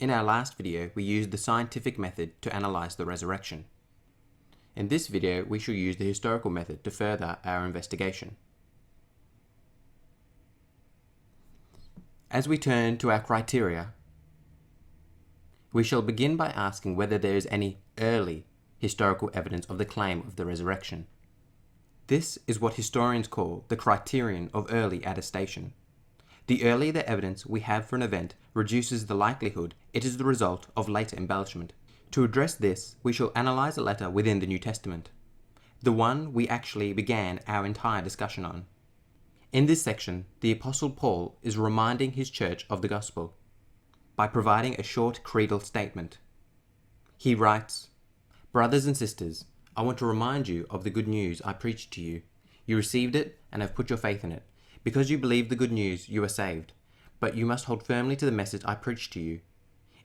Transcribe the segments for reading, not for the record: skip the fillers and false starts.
In our last video, we used the scientific method to analyze the resurrection. In this video, we shall use the historical method to further our investigation. As we turn to our criteria, we shall begin by asking whether there is any early historical evidence of the claim of the resurrection. This is what historians call the criterion of early attestation. The earlier the evidence we have for an event reduces the likelihood it is the result of later embellishment. To address this, we shall analyze a letter within the New Testament, the one we actually began our entire discussion on. In this section, the Apostle Paul is reminding his church of the gospel by providing a short creedal statement. He writes, "Brothers and sisters, I want to remind you of the good news I preached to you. You received it and have put your faith in it. Because you believe the good news, you are saved. But you must hold firmly to the message I preached to you.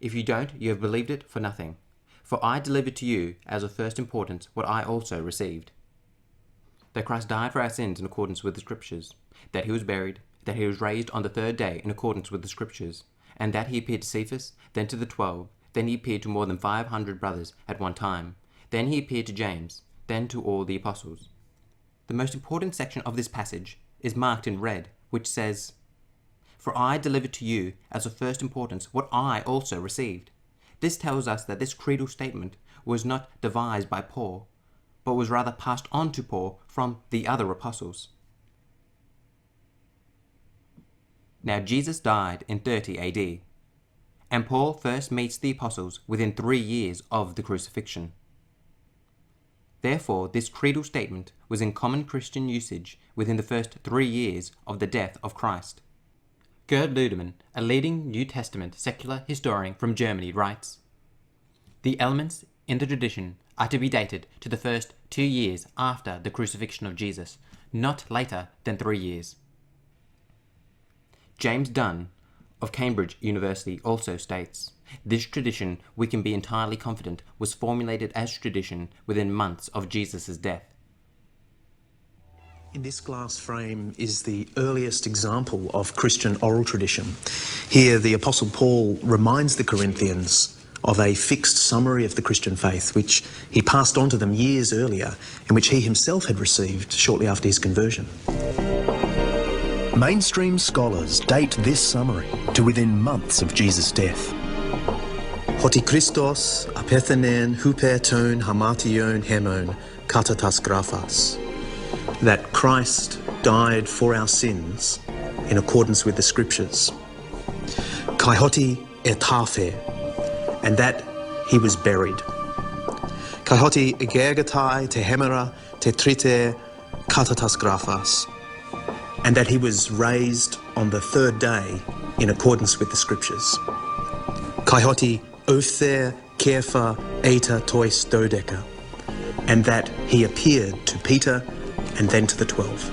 If you don't, you have believed it for nothing. For I delivered to you as of first importance what I also received. That Christ died for our sins in accordance with the Scriptures, that he was buried, that he was raised on the third day in accordance with the Scriptures, and that he appeared to Cephas, then to the 12, then he appeared to more than 500 brothers at one time. Then he appeared to James, then to all the apostles." The most important section of this passage is marked in red, which says, "For I delivered to you as of first importance what I also received." This tells us that this creedal statement was not devised by Paul, but was rather passed on to Paul from the other apostles. Now Jesus died in 30 AD, and Paul first meets the apostles within 3 years of the crucifixion. Therefore, this creedal statement was in common Christian usage within the first 3 years of the death of Christ. Gerd Ludemann, a leading New Testament secular historian from Germany, writes, "The elements in the tradition are to be dated to the first 2 years after the crucifixion of Jesus, not later than 3 years. James Dunn of Cambridge University also states, "This tradition, we can be entirely confident, was formulated as tradition within months of Jesus' death." In this glass frame is the earliest example of Christian oral tradition. Here the Apostle Paul reminds the Corinthians of a fixed summary of the Christian faith which he passed on to them years earlier and which he himself had received shortly after his conversion. Mainstream scholars date this summary to within months of Jesus' death. Hoti Christos apethenen huper ton hamation hemon katatas graphas. That Christ died for our sins in accordance with the Scriptures. Kai hoti etaphe, and that he was buried. Kai hoti egergatai te hemera te trite katatas graphas, and that he was raised on the third day in accordance with the Scriptures. Kai hoti ophthir kerpha eta tois dodeca, and that he appeared to Peter and then to the 12.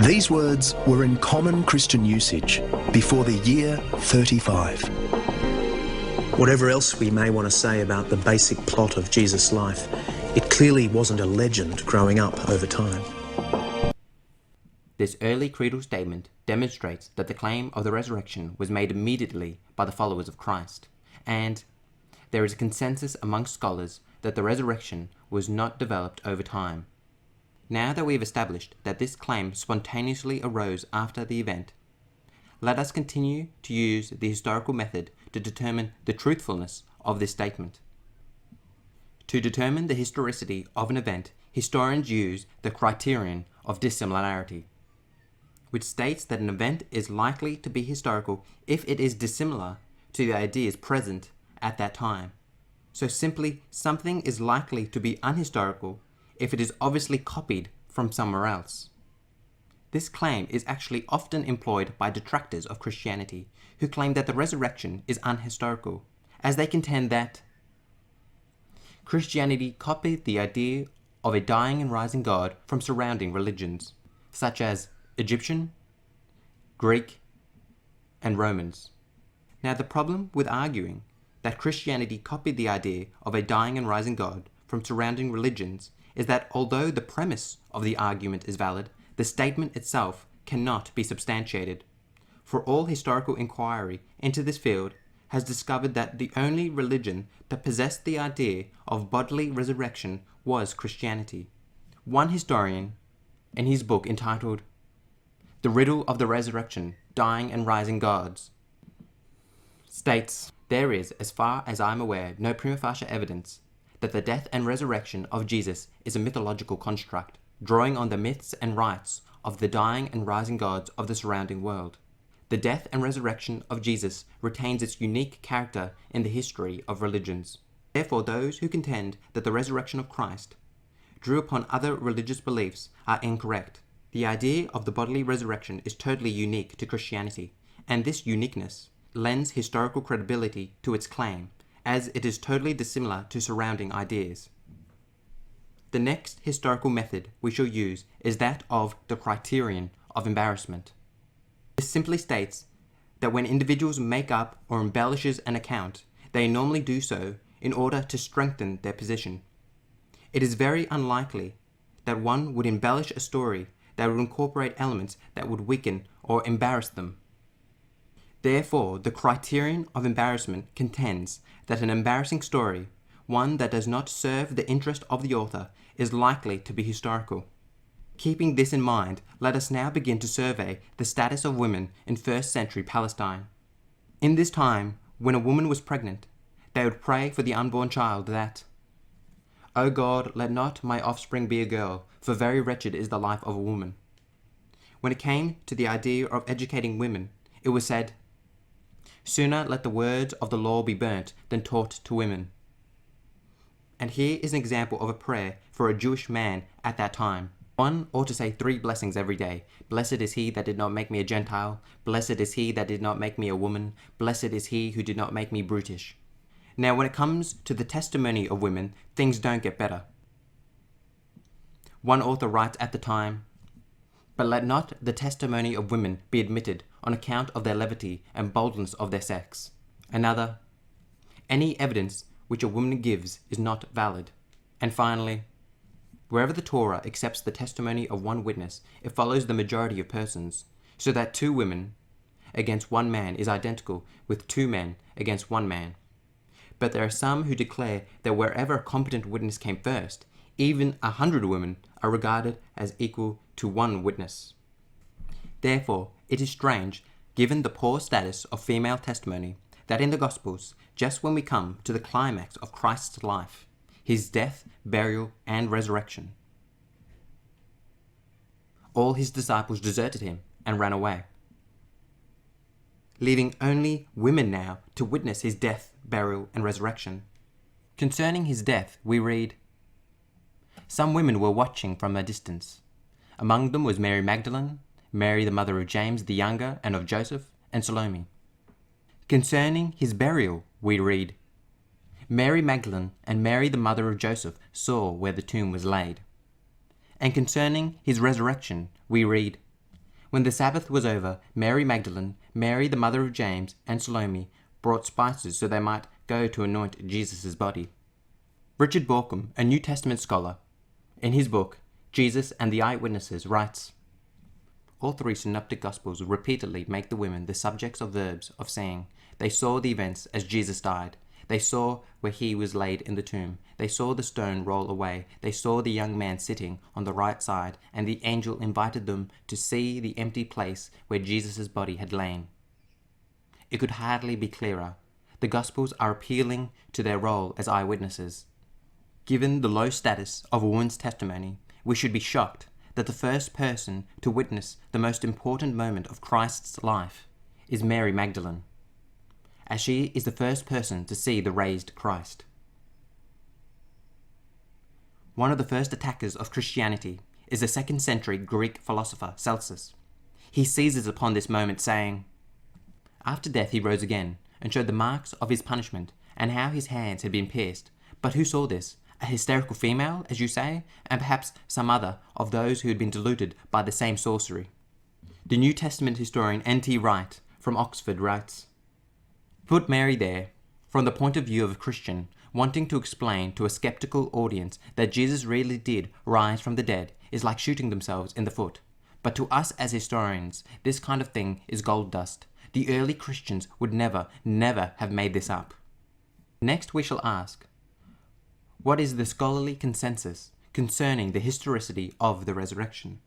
These words were in common Christian usage before the year 35. Whatever else we may want to say about the basic plot of Jesus' life, it clearly wasn't a legend growing up over time. This early creedal statement demonstrates that the claim of the resurrection was made immediately by the followers of Christ, and there is a consensus among scholars that the resurrection was not developed over time. Now that we have established that this claim spontaneously arose after the event, let us continue to use the historical method to determine the truthfulness of this statement. To determine the historicity of an event, historians use the criterion of dissimilarity, which states that an event is likely to be historical if it is dissimilar to the ideas present at that time. So simply, something is likely to be unhistorical if it is obviously copied from somewhere else. This claim is actually often employed by detractors of Christianity who claim that the resurrection is unhistorical, as they contend that Christianity copied the idea of a dying and rising God from surrounding religions, such as Egyptian, Greek, and Romans. Now, the problem with arguing that Christianity copied the idea of a dying and rising God from surrounding religions is that although the premise of the argument is valid, the statement itself cannot be substantiated. For all historical inquiry into this field has discovered that the only religion that possessed the idea of bodily resurrection was Christianity. One historian, in his book entitled The Riddle of the Resurrection, Dying and Rising Gods, states, "There is, as far as I am aware, no prima facie evidence that the death and resurrection of Jesus is a mythological construct, drawing on the myths and rites of the dying and rising gods of the surrounding world. The death and resurrection of Jesus retains its unique character in the history of religions. Therefore, those who contend that the resurrection of Christ drew upon other religious beliefs are incorrect. The idea of the bodily resurrection is totally unique to Christianity, and this uniqueness lends historical credibility to its claim, as it is totally dissimilar to surrounding ideas." The next historical method we shall use is that of the criterion of embarrassment. This simply states that when individuals make up or embellishes an account, they normally do so in order to strengthen their position. It is very unlikely that one would embellish a story that would incorporate elements that would weaken or embarrass them. Therefore, the criterion of embarrassment contends that an embarrassing story, one that does not serve the interest of the author, is likely to be historical. Keeping this in mind, let us now begin to survey the status of women in first century Palestine. In this time, when a woman was pregnant, they would pray for the unborn child that, "O God, let not my offspring be a girl, for very wretched is the life of a woman." When it came to the idea of educating women, it was said, "Sooner let the words of the law be burnt than taught to women." And here is an example of a prayer for a Jewish man at that time. One ought to say 3 blessings every day. "Blessed is he that did not make me a Gentile. Blessed is he that did not make me a woman. Blessed is he who did not make me brutish." Now, when it comes to the testimony of women, things don't get better. One author writes at the time, "But let not the testimony of women be admitted on account of their levity and boldness of their sex." Another, "Any evidence which a woman gives is not valid." And finally, "Wherever the Torah accepts the testimony of one witness, it follows the majority of persons, so that 2 women against 1 man is identical with 2 men against 1 man. But there are some who declare that wherever a competent witness came first, even 100 women are regarded as equal to 1 witness. Therefore, it is strange, given the poor status of female testimony, that in the Gospels, just when we come to the climax of Christ's life, his death, burial, and resurrection, all his disciples deserted him and ran away, leaving only women now to witness his death, burial, and resurrection. Concerning his death, we read, "Some women were watching from a distance. Among them was Mary Magdalene, Mary the mother of James the younger and of Joseph, and Salome." Concerning his burial, we read, "Mary Magdalene and Mary the mother of Joseph saw where the tomb was laid." And concerning his resurrection, we read, "When the Sabbath was over, Mary Magdalene, Mary the mother of James, and Salome brought spices so they might go to anoint Jesus' body." Richard Bauckham, a New Testament scholar, in his book, Jesus and the Eyewitnesses, writes, "All 3 synoptic Gospels repeatedly make the women the subjects of verbs of saying, they saw the events as Jesus died. They saw where he was laid in the tomb. They saw the stone roll away. They saw the young man sitting on the right side, and the angel invited them to see the empty place where Jesus' body had lain." It could hardly be clearer. The Gospels are appealing to their role as eyewitnesses. Given the low status of a woman's testimony, we should be shocked that the first person to witness the most important moment of Christ's life is Mary Magdalene, as she is the first person to see the raised Christ. One of the first attackers of Christianity is the 2nd century Greek philosopher Celsus. He seizes upon this moment, saying, "After death he rose again, and showed the marks of his punishment, and how his hands had been pierced. But who saw this? A hysterical female, as you say, and perhaps some other of those who had been deluded by the same sorcery." The New Testament historian N.T. Wright from Oxford writes, "Put Mary there, from the point of view of a Christian wanting to explain to a skeptical audience that Jesus really did rise from the dead, is like shooting themselves in the foot. But to us as historians, this kind of thing is gold dust. The early Christians would never have made this up. Next we shall ask, what is the scholarly consensus concerning the historicity of the resurrection?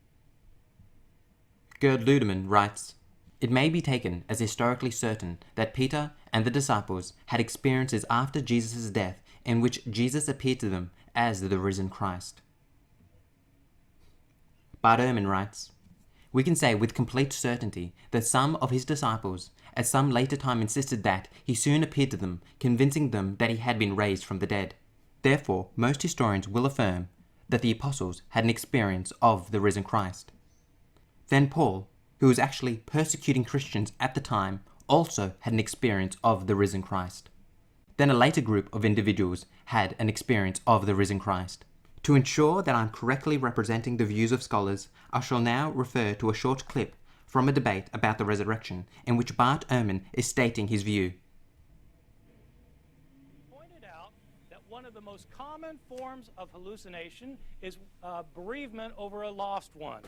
Gerd Ludemann writes, "It may be taken as historically certain that Peter and the disciples had experiences after Jesus' death in which Jesus appeared to them as the risen Christ." Bart Ehrman writes, "We can say with complete certainty that some of his disciples at some later time insisted that he soon appeared to them, convincing them that he had been raised from the dead. Therefore, most historians will affirm that the apostles had an experience of the risen Christ. Then Paul, who was actually persecuting Christians at the time, also had an experience of the risen Christ. Then a later group of individuals had an experience of the risen Christ. To ensure that I'm correctly representing the views of scholars, I shall now refer to a short clip from a debate about the resurrection in which Bart Ehrman is stating his view. Pointed out that one of the most common forms of hallucination is bereavement over a lost one.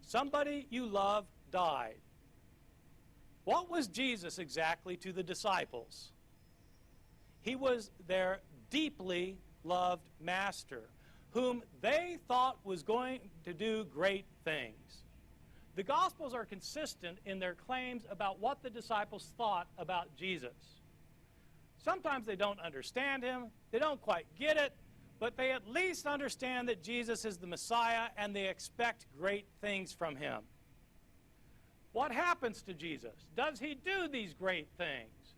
Somebody you love died. What was Jesus exactly to the disciples? He was their deeply loved master, whom they thought was going to do great things. The Gospels are consistent in their claims about what the disciples thought about Jesus. Sometimes they don't understand him, they don't quite get it, but they at least understand that Jesus is the Messiah and they expect great things from him. What happens to Jesus? Does he do these great things?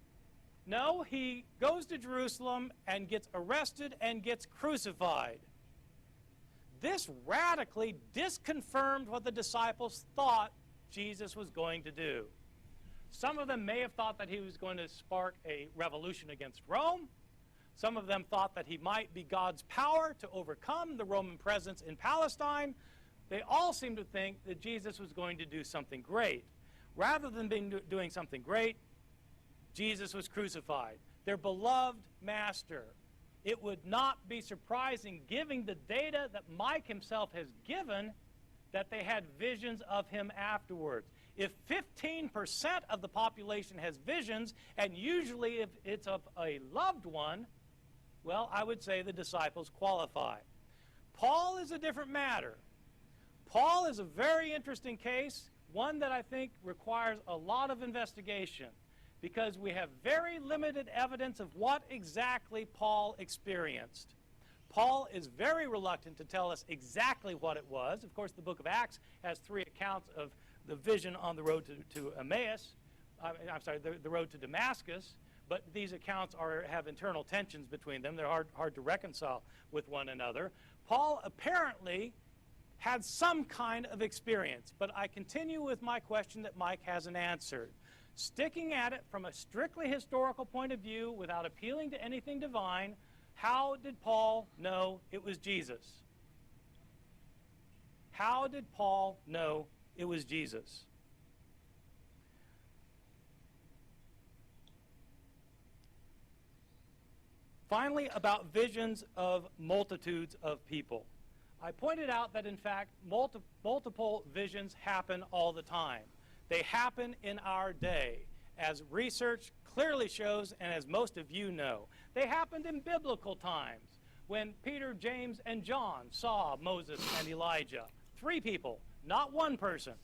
No, he goes to Jerusalem and gets arrested and gets crucified. This radically disconfirmed what the disciples thought Jesus was going to do. Some of them may have thought that he was going to spark a revolution against Rome. Some of them thought that he might be God's power to overcome the Roman presence in Palestine. They all seem to think that Jesus was going to do something great. Rather than doing something great, Jesus was crucified, their beloved master. It would not be surprising, given the data that Mike himself has given, that they had visions of him afterwards. If 15% of the population has visions, and usually if it's of a loved one, well, I would say the disciples qualify. Paul is a different matter. Paul is a very interesting case, one that I think requires a lot of investigation, because we have very limited evidence of what exactly Paul experienced. Paul is very reluctant to tell us exactly what it was. Of course, the book of Acts has 3 accounts of the vision on the road to Emmaus. The road to Damascus. But these accounts have internal tensions between them. They're hard to reconcile with one another. Paul apparently had some kind of experience, but I continue with my question that Mike hasn't answered. Sticking at it from a strictly historical point of view without appealing to anything divine, how did Paul know it was Jesus? How did Paul know it was Jesus? Finally, about visions of multitudes of people. I pointed out that, in fact, multiple visions happen all the time. They happen in our day, as research clearly shows and as most of you know. They happened in biblical times, when Peter, James, and John saw Moses and Elijah. 3 people, not 1 person.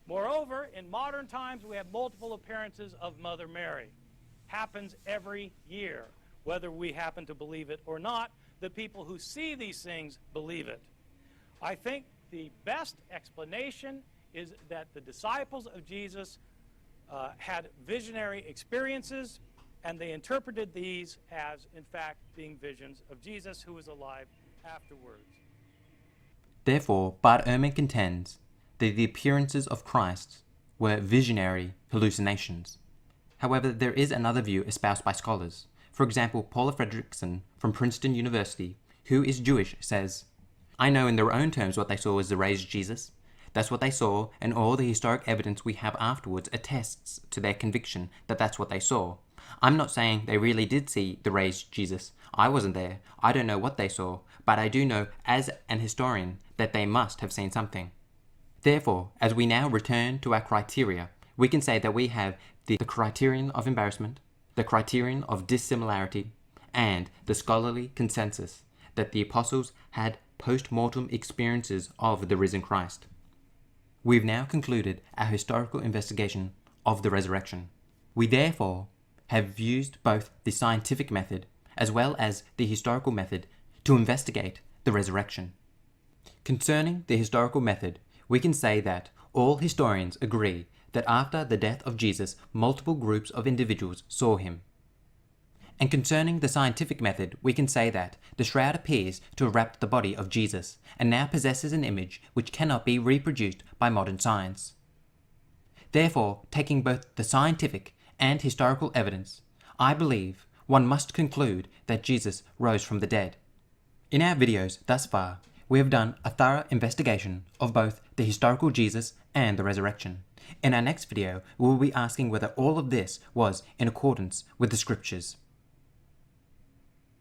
Moreover, in modern times, we have multiple appearances of Mother Mary. Happens every year. Whether we happen to believe it or not, the people who see these things believe it. I think the best explanation is that the disciples of Jesus had visionary experiences, and they interpreted these as, in fact, being visions of Jesus, who was alive afterwards. Therefore, Bart Ehrman contends that the appearances of Christ were visionary hallucinations. However, there is another view espoused by scholars. For example, Paula Fredrickson from Princeton University, who is Jewish, says, "I know in their own terms what they saw was the raised Jesus. That's what they saw, and all the historic evidence we have afterwards attests to their conviction that that's what they saw. I'm not saying they really did see the raised Jesus. I wasn't there. I don't know what they saw, but I do know as an historian that they must have seen something. Therefore, as we now return to our criteria, we can say that we have the criterion of embarrassment, the criterion of dissimilarity, and the scholarly consensus that the apostles had post-mortem experiences of the risen Christ. We've now concluded our historical investigation of the resurrection. We therefore have used both the scientific method as well as the historical method to investigate the resurrection. Concerning the historical method, we can say that all historians agree that after the death of Jesus, multiple groups of individuals saw him. And concerning the scientific method, we can say that the shroud appears to have wrapped the body of Jesus and now possesses an image which cannot be reproduced by modern science. Therefore, taking both the scientific and historical evidence, I believe one must conclude that Jesus rose from the dead. In our videos thus far, we have done a thorough investigation of both the historical Jesus and the resurrection. In our next video, we will be asking whether all of this was in accordance with the scriptures.